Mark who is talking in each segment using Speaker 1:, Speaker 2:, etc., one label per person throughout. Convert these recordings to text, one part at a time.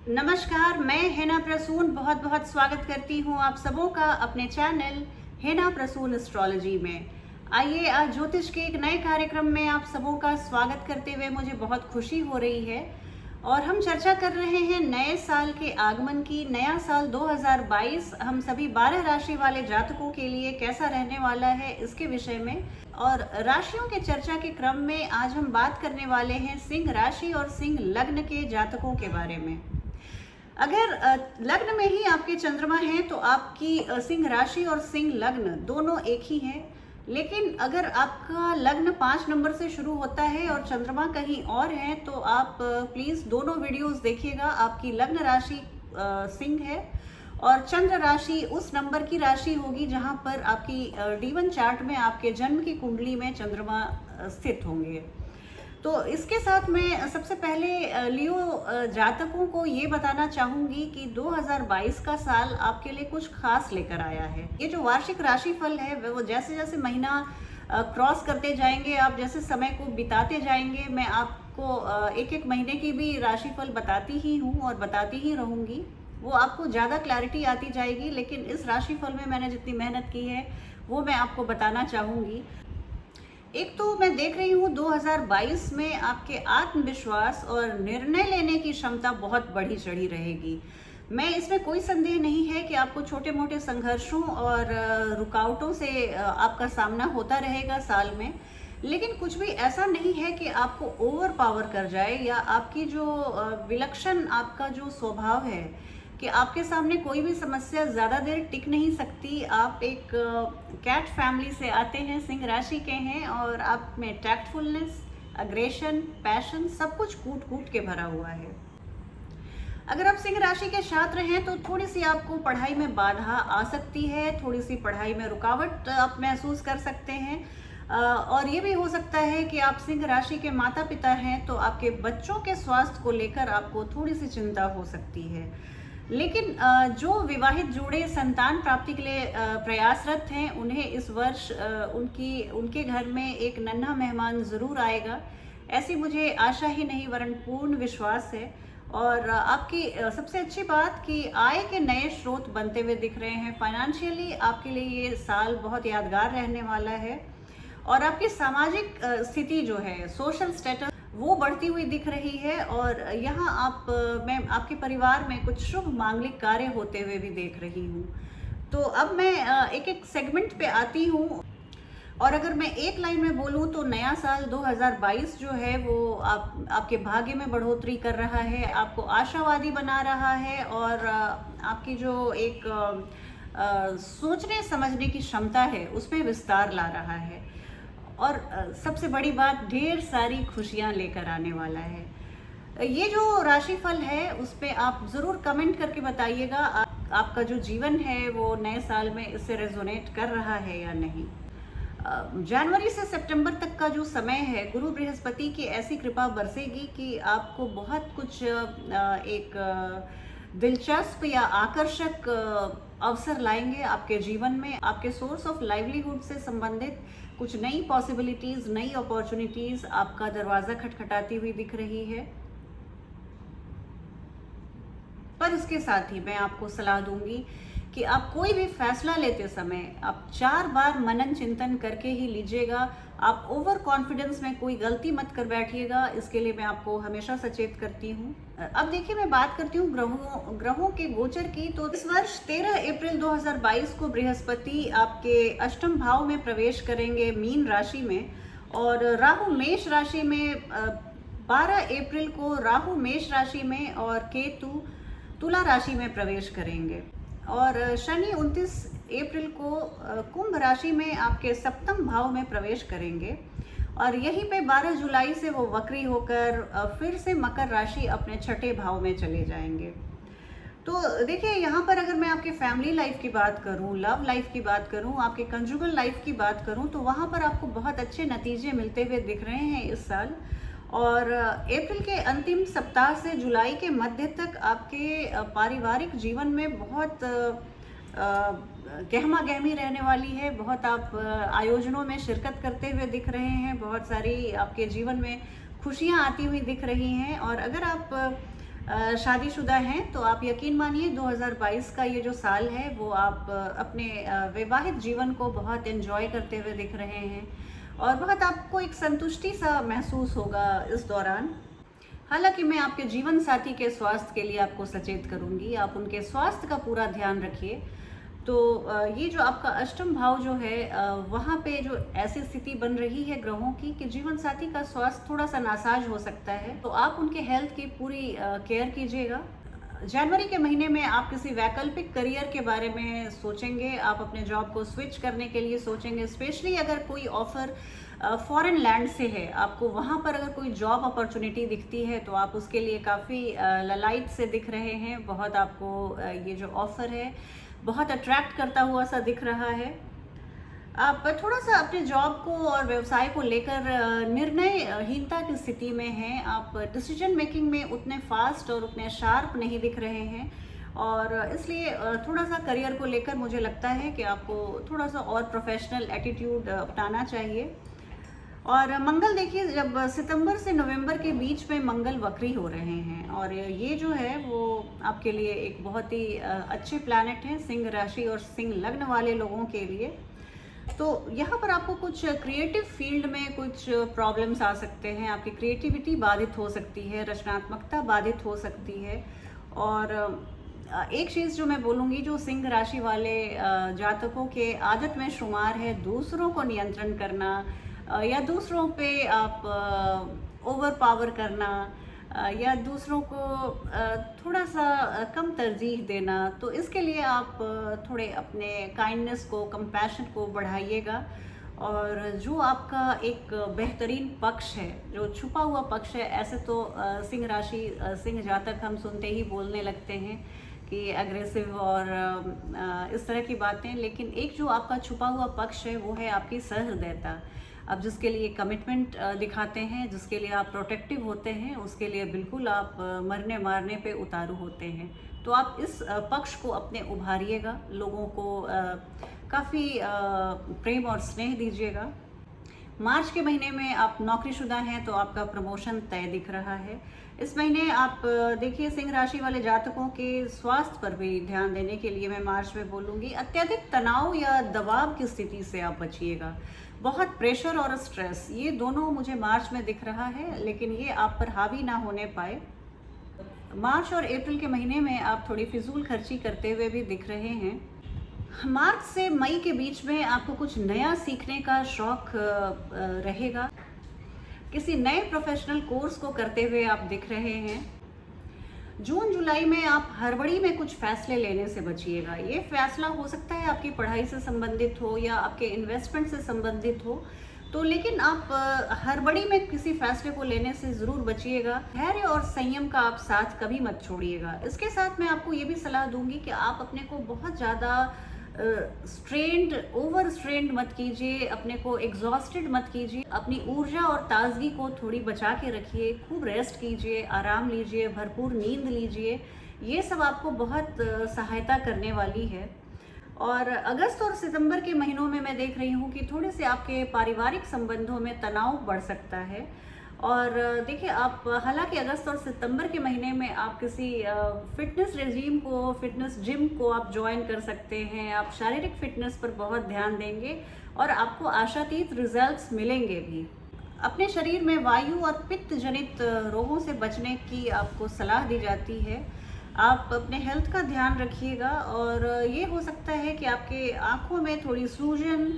Speaker 1: नमस्कार, मैं हेना प्रसून बहुत बहुत स्वागत करती हूँ आप सबों का अपने चैनल हेना प्रसून एस्ट्रोलॉजी में। आइए, आज ज्योतिष के एक नए कार्यक्रम में आप सबों का स्वागत करते हुए मुझे बहुत खुशी हो रही है और हम चर्चा कर रहे हैं नए साल के आगमन की। नया साल 2022 हम सभी 12 राशि वाले जातकों के लिए कैसा रहने वाला है इसके विषय में, और राशियों के चर्चा के क्रम में आज हम बात करने वाले हैं सिंह राशि और सिंह लग्न के जातकों के बारे में। अगर लग्न में ही आपके चंद्रमा हैं तो आपकी सिंह राशि और सिंह लग्न दोनों एक ही हैं। लेकिन अगर आपका लग्न 5 नंबर से शुरू होता है और चंद्रमा कहीं और है तो आप प्लीज़ दोनों वीडियोस देखिएगा। आपकी लग्न राशि सिंह है और चंद्र राशि उस नंबर की राशि होगी जहां पर आपकी D1 चार्ट में आपके जन्म की कुंडली में चंद्रमा स्थित होंगे। तो इसके साथ मैं सबसे पहले लियो जातकों को ये बताना चाहूंगी कि 2022 का साल आपके लिए कुछ खास लेकर आया है। ये जो वार्षिक राशिफल है वो जैसे जैसे महीना क्रॉस करते जाएंगे, आप जैसे समय को बिताते जाएंगे, मैं आपको एक एक महीने की भी राशिफल बताती ही हूँ और बताती ही रहूँगी। वो आपको ज़्यादा क्लैरिटी आती जाएगी, लेकिन इस राशिफल में मैंने जितनी मेहनत की है वो मैं आपको बताना चाहूँगी। एक तो मैं देख रही हूँ 2022 में आपके आत्मविश्वास और निर्णय लेने की क्षमता बहुत बढ़ी चढ़ी रहेगी। मैं इसमें कोई संदेह नहीं है कि आपको छोटे मोटे संघर्षों और रुकावटों से आपका सामना होता रहेगा साल में, लेकिन कुछ भी ऐसा नहीं है कि आपको ओवर पावर कर जाए या आपकी जो विलक्षण आपका जो स्वभाव है कि आपके सामने कोई भी समस्या ज़्यादा देर टिक नहीं सकती। आप एक कैट फैमिली से आते हैं, सिंह राशि के हैं और आप में टैक्टफुलनेस, अग्रेशन, पैशन सब कुछ कूट कूट के भरा हुआ है। अगर आप सिंह राशि के छात्र हैं तो थोड़ी सी आपको पढ़ाई में बाधा आ सकती है, थोड़ी सी पढ़ाई में रुकावट आप महसूस कर सकते हैं। और ये भी हो सकता है कि आप सिंह राशि के माता पिता हैं तो आपके बच्चों के स्वास्थ्य को लेकर आपको थोड़ी सी चिंता हो सकती है। लेकिन जो विवाहित जोड़े संतान प्राप्ति के लिए प्रयासरत हैं उन्हें इस वर्ष उनके घर में एक नन्हा मेहमान ज़रूर आएगा, ऐसी मुझे आशा ही नहीं वरन पूर्ण विश्वास है। और आपकी सबसे अच्छी बात कि आय के नए स्रोत बनते हुए दिख रहे हैं। फाइनेंशियली आपके लिए ये साल बहुत यादगार रहने वाला है और आपकी सामाजिक स्थिति जो है, सोशल स्टेटस, वो बढ़ती हुई दिख रही है। और यहाँ मैं आपके परिवार में कुछ शुभ मांगलिक कार्य होते हुए भी देख रही हूँ। तो अब मैं एक एक सेगमेंट पे आती हूँ और अगर मैं एक लाइन में बोलूँ तो नया साल 2022 जो है वो आपके भाग्य में बढ़ोतरी कर रहा है, आपको आशावादी बना रहा है और आपकी जो एक सोचने समझने की क्षमता है उसमें विस्तार ला रहा है। और सबसे बड़ी बात, ढेर सारी खुशियां लेकर आने वाला है। ये जो राशिफल है उस पे आप ज़रूर कमेंट करके बताइएगा आपका जो जीवन है वो नए साल में इससे रेजोनेट कर रहा है या नहीं। जनवरी से सितंबर तक का जो समय है, गुरु बृहस्पति की ऐसी कृपा बरसेगी कि आपको बहुत कुछ एक दिलचस्प या आकर्षक अवसर लाएंगे आपके जीवन में। आपके सोर्स ऑफ लाइवलीहुड से संबंधित कुछ नई पॉसिबिलिटीज, नई अपॉर्चुनिटीज आपका दरवाजा खटखटाती हुई दिख रही है। पर इसके साथ ही मैं आपको सलाह दूंगी कि आप कोई भी फैसला लेते समय आप 4 बार मनन चिंतन करके ही लीजिएगा। आप ओवर कॉन्फिडेंस में कोई गलती मत कर बैठिएगा, इसके लिए मैं आपको हमेशा सचेत करती हूँ। अब देखिए, मैं बात करती हूँ ग्रहों के गोचर की। तो इस वर्ष 13 अप्रैल 2022 को बृहस्पति आपके अष्टम भाव में प्रवेश करेंगे, मीन राशि में, और राहु मेष राशि में 12 अप्रैल को राहु मेष राशि में और केतु तुला राशि में प्रवेश करेंगे। और शनि 29 अप्रैल को कुंभ राशि में आपके सप्तम भाव में प्रवेश करेंगे और यहीं पे 12 जुलाई से वो वक्री होकर फिर से मकर राशि अपने छठे भाव में चले जाएंगे। तो देखिए, यहाँ पर अगर मैं आपके फैमिली लाइफ की बात करूँ, लव लाइफ की बात करूँ, आपके कंजुगल लाइफ की बात करूँ तो वहाँ पर आपको बहुत अच्छे नतीजे मिलते हुए दिख रहे हैं इस साल। और अप्रैल के अंतिम सप्ताह से जुलाई के मध्य तक आपके पारिवारिक जीवन में बहुत गहमा गहमी रहने वाली है। बहुत आप आयोजनों में शिरकत करते हुए दिख रहे हैं, बहुत सारी आपके जीवन में खुशियां आती हुई दिख रही हैं। और अगर आप शादीशुदा हैं तो आप यकीन मानिए 2022 का ये जो साल है वो आप अपने वैवाहिक जीवन को बहुत एंजॉय करते हुए दिख रहे हैं और बहुत आपको एक संतुष्टि सा महसूस होगा इस दौरान। हालांकि मैं आपके जीवन साथी के स्वास्थ्य के लिए आपको सचेत करूंगी, आप उनके स्वास्थ्य का पूरा ध्यान रखिए। तो ये जो आपका अष्टम भाव जो है वहाँ पे जो ऐसी स्थिति बन रही है ग्रहों की कि जीवन साथी का स्वास्थ्य थोड़ा सा नासाज हो सकता है, तो आप उनके हेल्थ की पूरी केयर कीजिएगा। जनवरी के महीने में आप किसी वैकल्पिक करियर के बारे में सोचेंगे, आप अपने जॉब को स्विच करने के लिए सोचेंगे, स्पेशली अगर कोई ऑफर फॉरेन लैंड से है, आपको वहाँ पर अगर कोई जॉब अपॉर्चुनिटी दिखती है तो आप उसके लिए काफ़ी ललाइट से दिख रहे हैं। बहुत आपको ये जो ऑफ़र है बहुत अट्रैक्ट करता हुआ सा दिख रहा है। आप थोड़ा सा अपने जॉब को और व्यवसाय को लेकर निर्णयहीनता की स्थिति में हैं। आप डिसीजन मेकिंग में उतने फास्ट और उतने शार्प नहीं दिख रहे हैं और इसलिए थोड़ा सा करियर को लेकर मुझे लगता है कि आपको थोड़ा सा और प्रोफेशनल एटीट्यूड अपनाना चाहिए। और मंगल देखिए, जब सितंबर से नवंबर के बीच में मंगल वक्री हो रहे हैं और ये जो है वो आपके लिए एक बहुत ही अच्छे प्लैनेट हैं सिंह राशि और सिंह लग्न वाले लोगों के लिए। तो यहाँ पर आपको कुछ क्रिएटिव फील्ड में कुछ प्रॉब्लम्स आ सकते हैं, आपकी क्रिएटिविटी बाधित हो सकती है, रचनात्मकता बाधित हो सकती है। और एक चीज़ जो मैं बोलूँगी, जो सिंह राशि वाले जातकों के आदत में शुमार है दूसरों को नियंत्रण करना या दूसरों पे आप ओवर पावर करना या दूसरों को थोड़ा सा कम तरजीह देना, तो इसके लिए आप थोड़े अपने काइंडनेस को, कंपैशन को बढ़ाइएगा। और जो आपका एक बेहतरीन पक्ष है, जो छुपा हुआ पक्ष है, ऐसे तो सिंह राशि सिंह जातक हम सुनते ही बोलने लगते हैं कि एग्रेसिव और इस तरह की बातें, लेकिन एक जो आपका छुपा हुआ पक्ष है वो है आपकी सहृदयता। आप जिसके लिए कमिटमेंट दिखाते हैं, जिसके लिए आप प्रोटेक्टिव होते हैं, उसके लिए बिल्कुल आप मरने मारने पे उतारू होते हैं। तो आप इस पक्ष को अपने उभारिएगा, लोगों को काफ़ी प्रेम और स्नेह दीजिएगा। मार्च के महीने में आप नौकरीशुदा हैं तो आपका प्रमोशन तय दिख रहा है। इस महीने आप देखिए, सिंह राशि वाले जातकों के स्वास्थ्य पर भी ध्यान देने के लिए मैं मार्च में बोलूँगी। अत्यधिक तनाव या दबाव की स्थिति से आप बचिएगा। बहुत प्रेशर और स्ट्रेस, ये दोनों मुझे मार्च में दिख रहा है, लेकिन ये आप पर हावी ना होने पाए। मार्च और अप्रैल के महीने में आप थोड़ी फिजूल खर्ची करते हुए भी दिख रहे हैं। मार्च से मई के बीच में आपको कुछ नया सीखने का शौक रहेगा। किसी नए प्रोफेशनल कोर्स को करते हुए आप दिख रहे हैं। जून जुलाई में आप हड़बड़ी में कुछ फैसले लेने से बचिएगा। ये फैसला हो सकता है आपकी पढ़ाई से संबंधित हो या आपके इन्वेस्टमेंट से संबंधित हो, तो लेकिन आप हड़बड़ी में किसी फैसले को लेने से ज़रूर बचिएगा। धैर्य और संयम का आप साथ कभी मत छोड़िएगा। इसके साथ मैं आपको ये भी सलाह दूंगी कि आप अपने को बहुत ज़्यादा ओवर स्ट्रेंड मत कीजिए, अपने को एग्जॉस्टेड मत कीजिए। अपनी ऊर्जा और ताजगी को थोड़ी बचा के रखिए, खूब रेस्ट कीजिए, आराम लीजिए, भरपूर नींद लीजिए। ये सब आपको बहुत सहायता करने वाली है। और अगस्त और सितंबर के महीनों में मैं देख रही हूँ कि थोड़े से आपके पारिवारिक संबंधों में तनाव बढ़ सकता है। और देखिए, आप हालांकि अगस्त और सितंबर के महीने में आप किसी फिटनेस रेजीम को, फिटनेस जिम को आप ज्वाइन कर सकते हैं। आप शारीरिक फिटनेस पर बहुत ध्यान देंगे और आपको आशातीत रिजल्ट्स मिलेंगे भी। अपने शरीर में वायु और पित्त जनित रोगों से बचने की आपको सलाह दी जाती है। आप अपने हेल्थ का ध्यान रखिएगा और ये हो सकता है कि आपके आँखों में थोड़ी सूजन,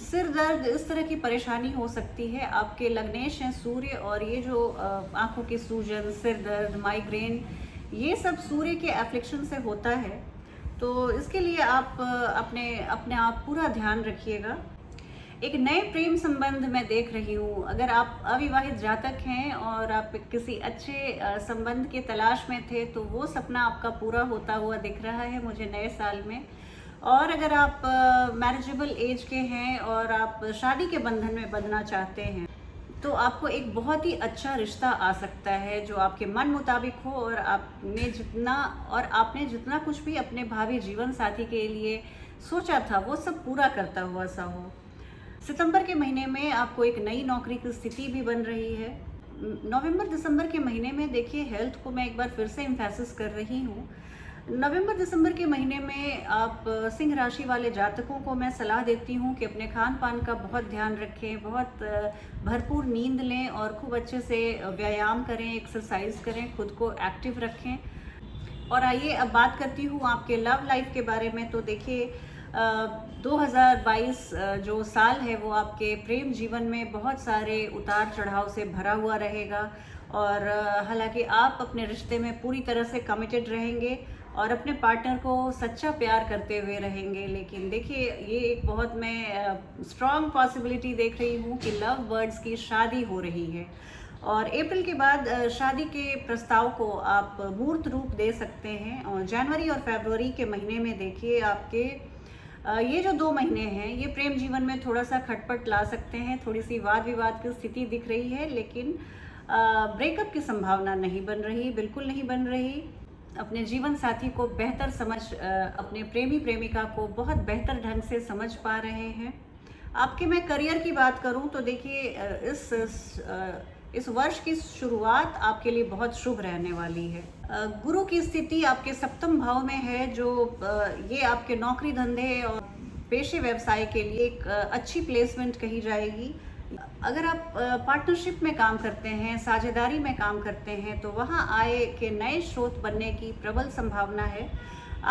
Speaker 1: सिर दर्द, इस तरह की परेशानी हो सकती है। आपके लग्नेश हैं सूर्य और ये जो आँखों की सूजन, सिर दर्द, माइग्रेन, ये सब सूर्य के एफ्लिक्शन से होता है। तो इसके लिए आप अपने आप पूरा ध्यान रखिएगा। एक नए प्रेम संबंध मैं देख रही हूँ। अगर आप अविवाहित जातक हैं और आप किसी अच्छे संबंध की तलाश में थे तो वो सपना आपका पूरा होता हुआ दिख रहा है मुझे नए साल में। और अगर आप मैरिजेबल एज के हैं और आप शादी के बंधन में बंधना चाहते हैं तो आपको एक बहुत ही अच्छा रिश्ता आ सकता है जो आपके मन मुताबिक हो और आपने जितना कुछ भी अपने भावी जीवन साथी के लिए सोचा था वो सब पूरा करता हुआ सा हो। सितंबर के महीने में आपको एक नई नौकरी की स्थिति भी बन रही है। नवंबर दिसंबर के महीने में देखिए हेल्थ को मैं एक बार फिर से एम्फेसिस कर रही हूँ। नवंबर दिसंबर के महीने में आप सिंह राशि वाले जातकों को मैं सलाह देती हूँ कि अपने खान पान का बहुत ध्यान रखें, बहुत भरपूर नींद लें और खूब अच्छे से व्यायाम करें, एक्सरसाइज करें, खुद को एक्टिव रखें। और आइए अब बात करती हूँ आपके लव लाइफ के बारे में। तो देखिए 2022 जो साल है वो आपके प्रेम जीवन में बहुत सारे उतार चढ़ाव से भरा हुआ रहेगा। और हालांकि आप अपने रिश्ते में पूरी तरह से कमिटेड रहेंगे और अपने पार्टनर को सच्चा प्यार करते हुए रहेंगे। लेकिन देखिए ये एक बहुत मैं स्ट्रॉन्ग पॉसिबिलिटी देख रही हूँ कि लव बर्ड्स की शादी हो रही है और अप्रैल के बाद शादी के प्रस्ताव को आप मूर्त रूप दे सकते हैं। और जनवरी और फरवरी के महीने में देखिए आपके ये जो 2 महीने हैं ये प्रेम जीवन में थोड़ा सा खटपट ला सकते हैं, थोड़ी सी वाद विवाद की स्थिति दिख रही है, लेकिन ब्रेकअप की संभावना नहीं बन रही, बिल्कुल नहीं बन रही। अपने जीवन साथी को बेहतर समझ, अपने प्रेमी प्रेमिका को बहुत बेहतर ढंग से समझ पा रहे हैं। आपके मैं करियर की बात करूं तो देखिए इस वर्ष की शुरुआत आपके लिए बहुत शुभ रहने वाली है। गुरु की स्थिति आपके सप्तम भाव में है, जो ये आपके नौकरी धंधे और पेशे व्यवसाय के लिए एक अच्छी प्लेसमेंट कही जाएगी। अगर आप पार्टनरशिप में काम करते हैं, साझेदारी में काम करते हैं, तो वहाँ आय के नए स्रोत बनने की प्रबल संभावना है।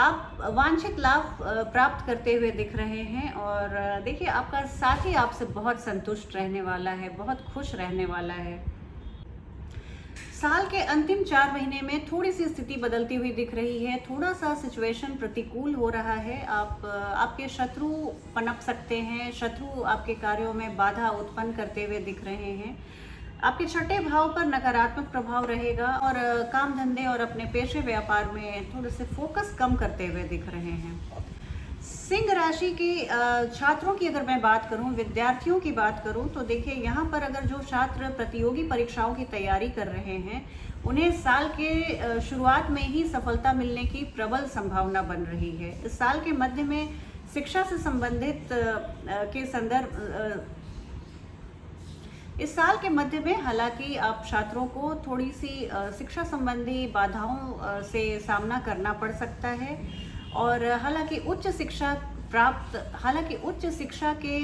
Speaker 1: आप वांछित लाभ प्राप्त करते हुए दिख रहे हैं और देखिए आपका साथी आपसे बहुत संतुष्ट रहने वाला है, बहुत खुश रहने वाला है। साल के अंतिम 4 महीने में थोड़ी सी स्थिति बदलती हुई दिख रही है, थोड़ा सा सिचुएशन प्रतिकूल हो रहा है। आपके शत्रु पनप सकते हैं, शत्रु आपके कार्यों में बाधा उत्पन्न करते हुए दिख रहे हैं। आपके छठे भाव पर नकारात्मक प्रभाव रहेगा और काम धंधे और अपने पेशे व्यापार में थोड़े से फोकस कम करते हुए दिख रहे हैं। सिंह राशि के छात्रों की अगर मैं बात करूं, विद्यार्थियों की बात करूं, तो देखिए यहाँ पर अगर जो छात्र प्रतियोगी परीक्षाओं की तैयारी कर रहे हैं उन्हें साल के शुरुआत में ही सफलता मिलने की प्रबल संभावना बन रही है। इस साल के मध्य में शिक्षा से संबंधित के संदर्भ इस साल के मध्य में हालांकि आप छात्रों को थोड़ी सी शिक्षा संबंधी बाधाओं से सामना करना पड़ सकता है और हालांकि उच्च शिक्षा के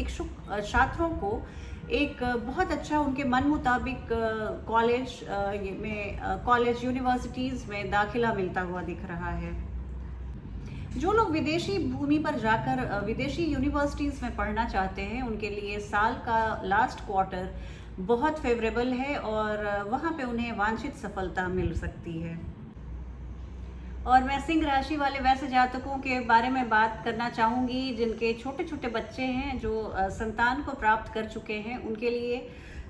Speaker 1: इच्छुक छात्रों को एक बहुत अच्छा उनके मन मुताबिक कॉलेज यूनिवर्सिटीज़ में दाखिला मिलता हुआ दिख रहा है। जो लोग विदेशी भूमि पर जाकर विदेशी यूनिवर्सिटीज़ में पढ़ना चाहते हैं उनके लिए साल का लास्ट क्वार्टर बहुत फेवरेबल है और वहाँ पे उन्हें वांछित सफलता मिल सकती है। और मैं सिंह राशि वाले वैसे जातकों के बारे में बात करना चाहूँगी जिनके छोटे छोटे बच्चे हैं, जो संतान को प्राप्त कर चुके हैं। उनके लिए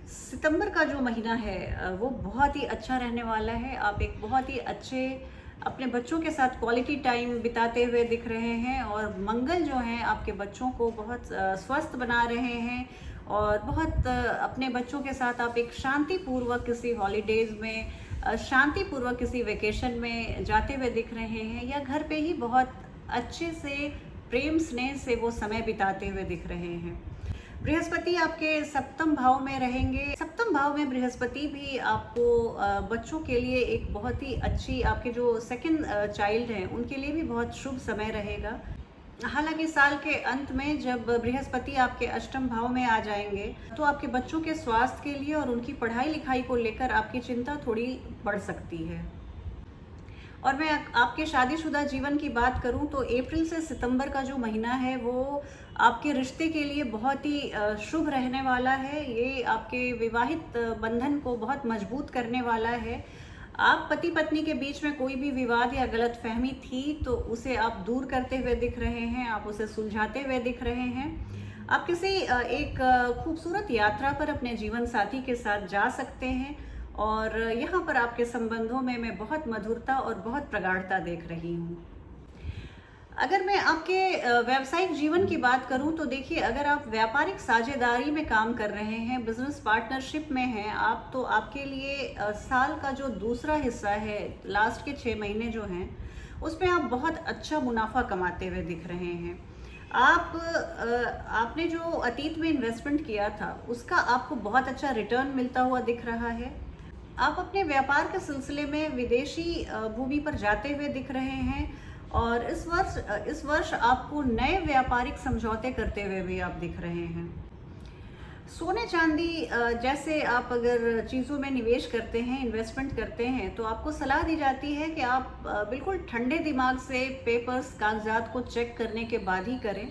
Speaker 1: सितंबर का जो महीना है वो बहुत ही अच्छा रहने वाला है। आप एक बहुत ही अच्छे अपने बच्चों के साथ क्वालिटी टाइम बिताते हुए दिख रहे हैं और मंगल जो हैं आपके बच्चों को बहुत स्वस्थ बना रहे हैं और बहुत अपने बच्चों के साथ आप एक शांतिपूर्वक किसी हॉलीडेज़ में, शांतिपूर्वक किसी वेकेशन में जाते हुए दिख रहे हैं या घर पे ही बहुत अच्छे से प्रेम स्नेह से वो समय बिताते हुए दिख रहे हैं। बृहस्पति आपके सप्तम भाव में रहेंगे। सप्तम भाव में बृहस्पति भी आपको बच्चों के लिए एक बहुत ही अच्छी, आपके जो सेकंड चाइल्ड हैं उनके लिए भी बहुत शुभ समय रहेगा। हालांकि साल के अंत में जब बृहस्पति आपके अष्टम भाव में आ जाएंगे तो आपके बच्चों के स्वास्थ्य के लिए और उनकी पढ़ाई लिखाई को लेकर आपकी चिंता थोड़ी बढ़ सकती है। और मैं आपके शादीशुदा जीवन की बात करूं तो अप्रैल से सितंबर का जो महीना है वो आपके रिश्ते के लिए बहुत ही शुभ रहने वाला है। ये आपके विवाहित बंधन को बहुत मजबूत करने वाला है। आप पति पत्नी के बीच में कोई भी विवाद या गलतफहमी थी तो उसे आप दूर करते हुए दिख रहे हैं, आप उसे सुलझाते हुए दिख रहे हैं। आप किसी एक खूबसूरत यात्रा पर अपने जीवन साथी के साथ जा सकते हैं और यहाँ पर आपके संबंधों में मैं बहुत मधुरता और बहुत प्रगाढ़ता देख रही हूँ। अगर मैं आपके व्यावसायिक जीवन की बात करूं तो देखिए, अगर आप व्यापारिक साझेदारी में काम कर रहे हैं, बिजनेस पार्टनरशिप में हैं आप, तो आपके लिए साल का जो दूसरा हिस्सा है, लास्ट के 6 महीने जो हैं, उसमें आप बहुत अच्छा मुनाफा कमाते हुए दिख रहे हैं। आपने जो अतीत में इन्वेस्टमेंट किया था उसका आपको बहुत अच्छा रिटर्न मिलता हुआ दिख रहा है। आप अपने व्यापार के सिलसिले में विदेशी भूमि पर जाते हुए दिख रहे हैं और इस वर्ष आपको नए व्यापारिक समझौते करते हुए भी आप दिख रहे हैं। सोने चांदी जैसे आप अगर चीज़ों में निवेश करते हैं, इन्वेस्टमेंट करते हैं, तो आपको सलाह दी जाती है कि आप बिल्कुल ठंडे दिमाग से पेपर्स, कागजात को चेक करने के बाद ही करें।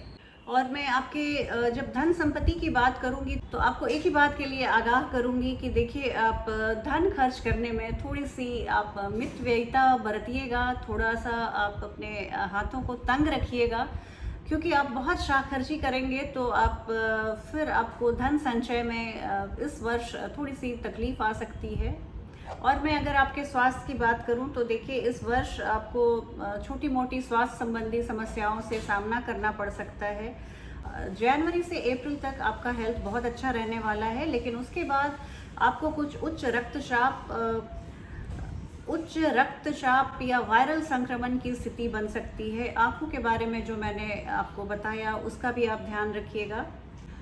Speaker 1: और मैं आपके जब धन संपत्ति की बात करूंगी तो आपको एक ही बात के लिए आगाह करूंगी कि देखिए, आप धन खर्च करने में थोड़ी सी आप मितव्ययिता बरतिएगा, थोड़ा सा आप अपने हाथों को तंग रखिएगा, क्योंकि आप बहुत शाखर्ची करेंगे तो आप फिर आपको धन संचय में इस वर्ष थोड़ी सी तकलीफ आ सकती है। और मैं अगर आपके स्वास्थ्य की बात करूं तो देखिए, इस वर्ष आपको छोटी मोटी स्वास्थ्य संबंधी समस्याओं से सामना करना पड़ सकता है। जनवरी से अप्रैल तक आपका हेल्थ बहुत अच्छा रहने वाला है, लेकिन उसके बाद आपको कुछ उच्च रक्तचाप या वायरल संक्रमण की स्थिति बन सकती है। आंखों के बारे में जो मैंने आपको बताया उसका भी आप ध्यान रखिएगा।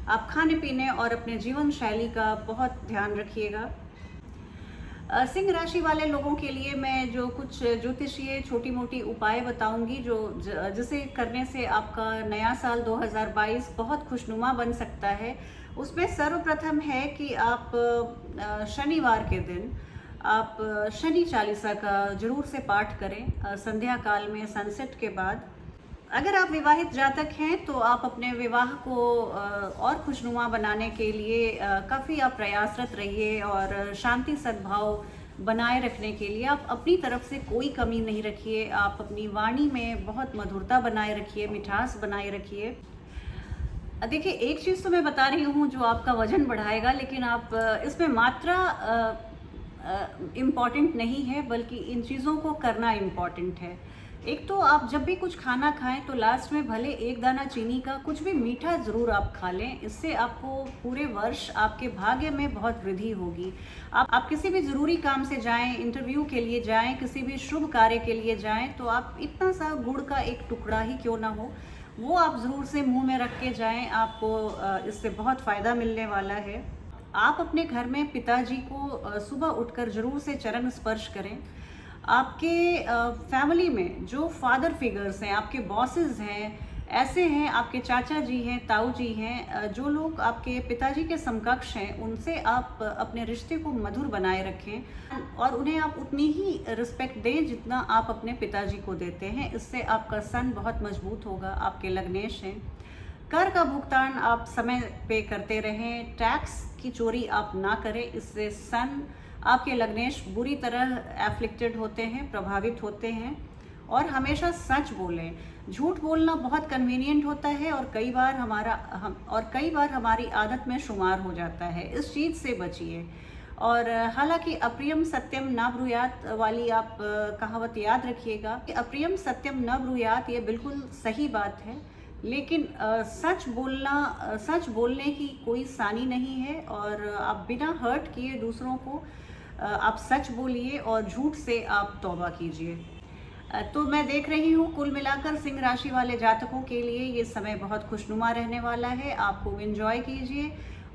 Speaker 1: आप खाने पीने और अपने जीवन शैली का बहुत ध्यान रखिएगा। सिंह राशि वाले लोगों के लिए मैं जो कुछ ज्योतिषीय छोटी मोटी उपाय बताऊंगी जिसे करने से आपका नया साल 2022 बहुत खुशनुमा बन सकता है। उसमें सर्वप्रथम है कि आप शनिवार के दिन आप शनि चालीसा का जरूर से पाठ करें संध्या काल में, सनसेट के बाद। अगर आप विवाहित जातक हैं तो आप अपने विवाह को और खुशनुमा बनाने के लिए काफ़ी आप प्रयासरत रहिए और शांति सद्भाव बनाए रखने के लिए आप अपनी तरफ से कोई कमी नहीं रखिए। आप अपनी वाणी में बहुत मधुरता बनाए रखिए, मिठास बनाए रखिए। देखिए, एक चीज़ तो मैं बता रही हूँ जो आपका वजन बढ़ाएगा, लेकिन आप इसमें मात्रा इम्पॉर्टेंट नहीं है, बल्कि इन चीज़ों को करना इम्पॉर्टेंट है। एक तो आप जब भी कुछ खाना खाएं तो लास्ट में भले एक दाना चीनी का कुछ भी मीठा ज़रूर आप खा लें। इससे आपको पूरे वर्ष आपके भाग्य में बहुत वृद्धि होगी। आप किसी भी ज़रूरी काम से जाएं, इंटरव्यू के लिए जाएं, किसी भी शुभ कार्य के लिए जाएं, तो आप इतना सा गुड़ का एक टुकड़ा ही क्यों ना हो, वो आप ज़रूर से मुंह में रख के जाएं। आपको इससे बहुत फ़ायदा मिलने वाला है। आप अपने घर में पिताजी को सुबह उठकर ज़रूर से चरण स्पर्श करें। आपके फैमिली में जो फादर फिगर्स हैं, आपके बॉसेस हैं, ऐसे हैं, आपके चाचा जी हैं, ताऊ जी हैं, जो लोग आपके पिताजी के समकक्ष हैं, उनसे आप अपने रिश्ते को मधुर बनाए रखें और उन्हें आप उतनी ही रिस्पेक्ट दें जितना आप अपने पिताजी को देते हैं। इससे आपका सन बहुत मजबूत होगा। आपके लग्नेश हैं। कर का भुगतान आप समय पे करते रहें। टैक्स की चोरी आप ना करें, इससे सन आपके लग्नेश बुरी तरह एफ्लिक्टेड होते हैं, प्रभावित होते हैं। और हमेशा सच बोलें। झूठ बोलना बहुत कन्वीनियंट होता है और कई बार हमारी आदत में शुमार हो जाता है। इस चीज़ से बचिए। और हालांकि अप्रियम सत्यम न ब्रूयात वाली आप कहावत याद रखिएगा कि अप्रियम सत्यम न ब्रूयात, ये बिल्कुल सही बात है, लेकिन सच बोलने की कोई सानी नहीं है। और आप बिना हर्ट किए दूसरों को आप सच बोलिए और झूठ से आप तौबा कीजिए। तो मैं देख रही हूँ कुल मिलाकर सिंह राशि वाले जातकों के लिए ये समय बहुत खुशनुमा रहने वाला है। आप खूब एंजॉय कीजिए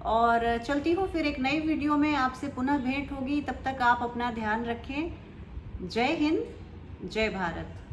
Speaker 1: और चलती हूँ फिर एक नई वीडियो में आपसे पुनः भेंट होगी। तब तक आप अपना ध्यान रखें। जय हिंद, जय भारत।